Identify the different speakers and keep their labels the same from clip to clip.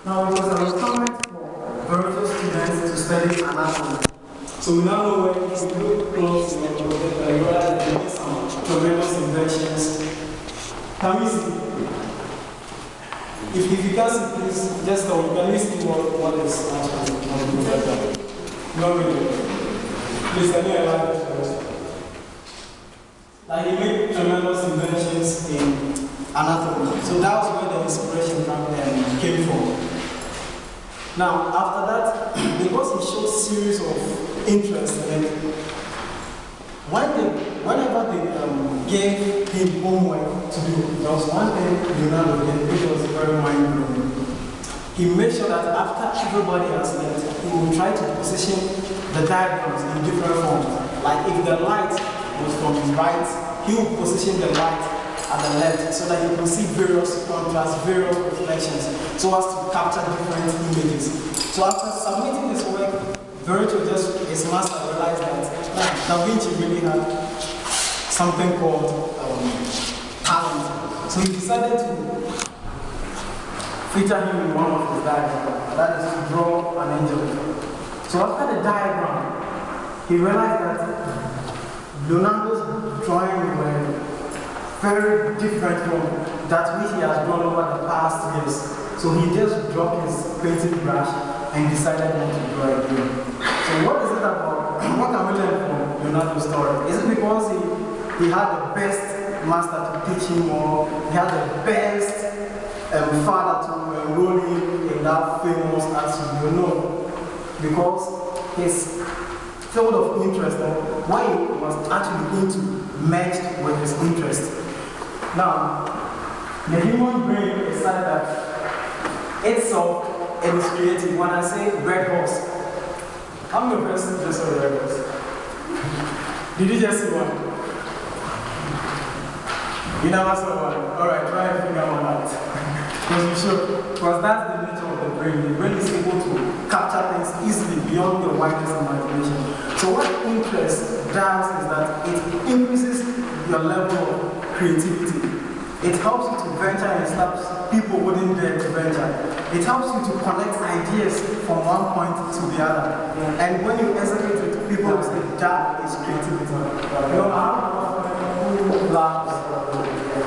Speaker 1: Now, it was a requirement for virtual students to study anatomy. So we now know where if you look close to the project, you realize that there is some tremendous inventions. Can we see? If you can see, please just tell me, can we see what is actually on the projector? No, really. Please, can you allow that first? Like, he made tremendous inventions in anatomy. So that was where the inspiration came from. Now, after that, because he showed series of interest, and whenever they gave him homework to do, there was one thing Leonardo did which was very mind-blowing. He made sure that after everybody has left, he would try to position the diagrams in different forms. Like if the light was from his right, he would position the light at the left so that you can see various contrasts, various reflections, so as to capture different images. So after submitting this work, his master realized that Da Vinci really had something called talent. So he decided to feature him in one of his diagrams, that is to draw an angel. So after the diagram, he realized that Leonardo's drawing were very different from that which he has drawn over the past years. So he just dropped his painting brush and decided not to draw again. So what is it about? What can we learn from Leonardo's story? Is it because he had the best master to teach him, or he had the best father to enroll him in that famous art studio? No, because his field of interest, what he was actually into, matched with his interest. Now, the human brain is like that itself, it is creative. When I say red horse, how many person just saw a red horse? Did you just see one? You never saw one? Alright, try and figure one out. Because that's the nature of the brain. The brain is able to capture things easily beyond your widest imagination. So what interest does is that it increases your level of creativity. It helps you to venture in steps people wouldn't dare to venture. It helps you to connect ideas from one point to the other. And when you execute it, people will say that is creativity. You know, I have who loves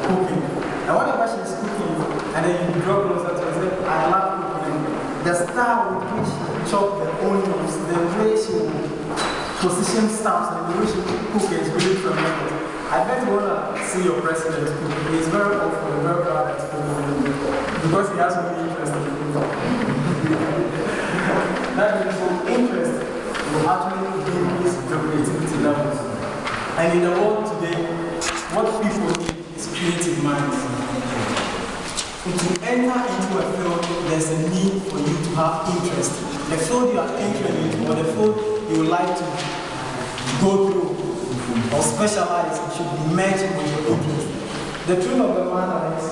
Speaker 1: cooking. And whenever she's cooking, and then you draw closer to her, say, I love cooking. The style with which she chop the onions, the way she position stuff, and the way she cook is really tremendous. I bet you want to see your president cook. He's very awful, very proud of because he has many interest in cooking. That means so interest will actually increase the creativity levels. And in the world today, what people need is creative minds. To enter into a field, there's a need for you to have interest. The field you are entering into, or the field you would like to go through or specialize, should be matched with your interest. The truth of the matter is,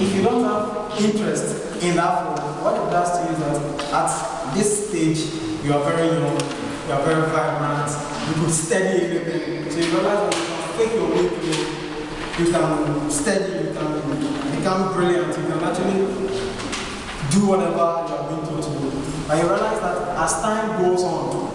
Speaker 1: if you don't have interest in that field, what it does to you is that at this stage, you are very young, you are very vibrant, you could study everything. So you realize that you can fake your way through, you can study, you can become brilliant, you can actually do whatever you are being told to do. But you realize that as time goes on,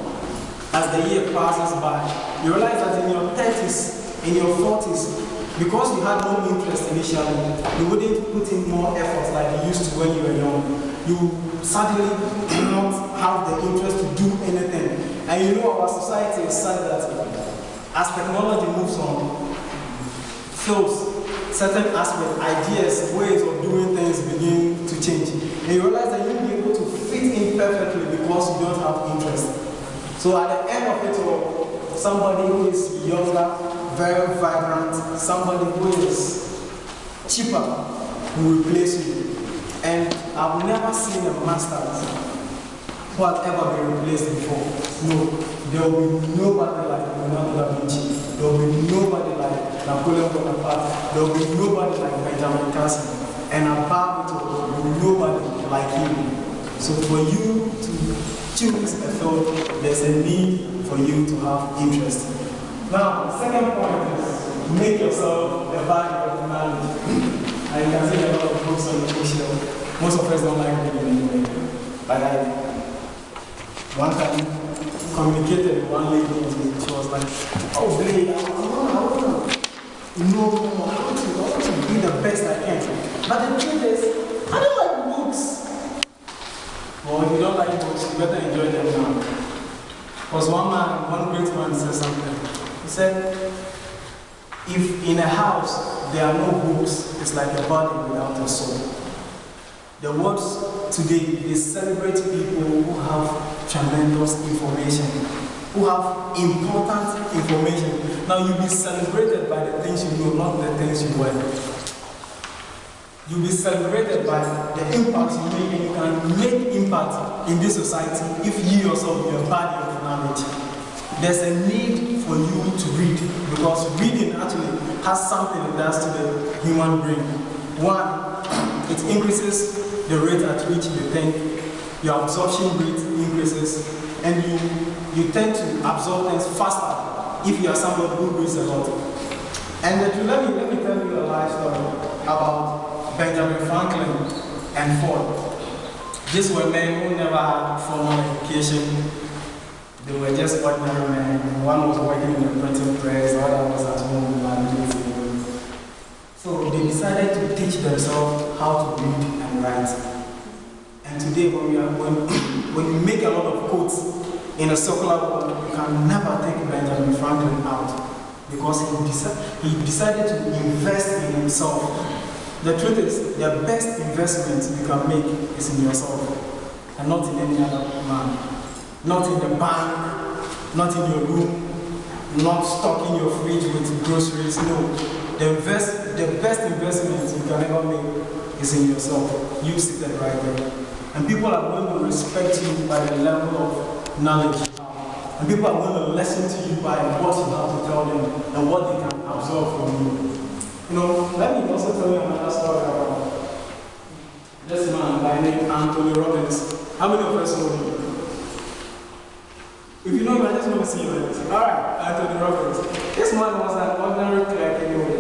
Speaker 1: as the year passes by, you realize that in your 30s, in your 40s, because you had no interest initially, you wouldn't put in more effort like you used to when you were young. You suddenly do not have the interest to do anything. And you know our society is such that as technology moves on, fields, certain aspects, ideas, ways of doing things begin to change. And you realize that you'll be able to fit in perfectly because you don't have interest. So at the end of it all, somebody who is younger, very vibrant, somebody who is cheaper will replace you. And I've never seen a master who has ever been replaced before. No, there will be nobody like Leonardo da Vinci. There will be nobody like Napoleon Bonaparte. There will be nobody like Benjamin Franklin. And above it all, there will be nobody like him. So for you to choose a field, there's a need for you to have interest. Now, the second point is make yourself a value of knowledge. And you can see a lot of books on the bookshelf. Most of us don't like reading anyway. But one time, communicated with one lady, and she was like, oh, Blade, I want to be the best I can. But the truth is, I don't like books. Well, if you don't like books, you better enjoy them now. Because one great man said something. He said, if in a house there are no books, it's like a body without a soul. The words today, they celebrate people who have tremendous information, who have important information. Now you'll be celebrated by the things you know, not the things you wear. You'll be celebrated by the impact you make, and you can make impact in this society if you yourself be a body of knowledge. There's a need for you to read, because reading actually has something it does to the human brain. One, it increases the rate at which you think, your absorption rate increases, and you tend to absorb things faster if you are somebody who reads a lot. And let me tell you a life story about Benjamin Franklin and Ford. These were men who never had formal education. They were just ordinary men. One was working in the printing press, the other was at home managing things. So they decided to teach themselves how to read and write. And today, when you make a lot of quotes in a circular board, you can never take Benjamin Franklin out, because he decided to invest in himself. The truth is, the best investment you can make is in yourself, and not in any other man. Not in the bank, not in your room, not stocking your fridge with groceries. No. The best investment you can ever make is in yourself. You sit right there. And people are going to respect you by the level of knowledge you have. And people are going to listen to you by what you have to tell them and what they can absorb from you. You know, let me also tell you another story about this man by the name Anthony Robbins. How many of us know him? If you know him, I just want to see your hands. Alright, Anthony Robbins. This man was an ordinary clerk anyway.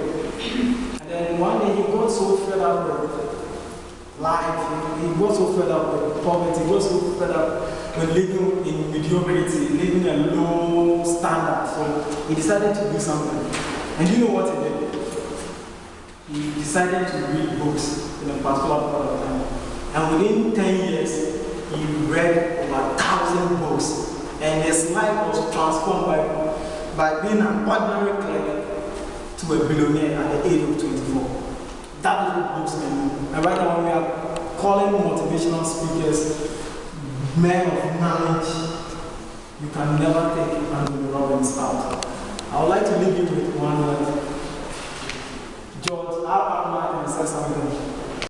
Speaker 1: And then one day he got so fed up with life, he got so fed up with poverty, he got so fed up with living in mediocrity, living a low standard. So he decided to do something. And you know what he did? He decided to read books in a particular part of time. And within 10 years, he read over 1,000 books. And his life was transformed by being an ordinary clerk to a billionaire at the age of 24. That is what books can do. And right now, when we are calling motivational speakers men of knowledge, you can never take Anthony Robbins out. I would like to leave you with one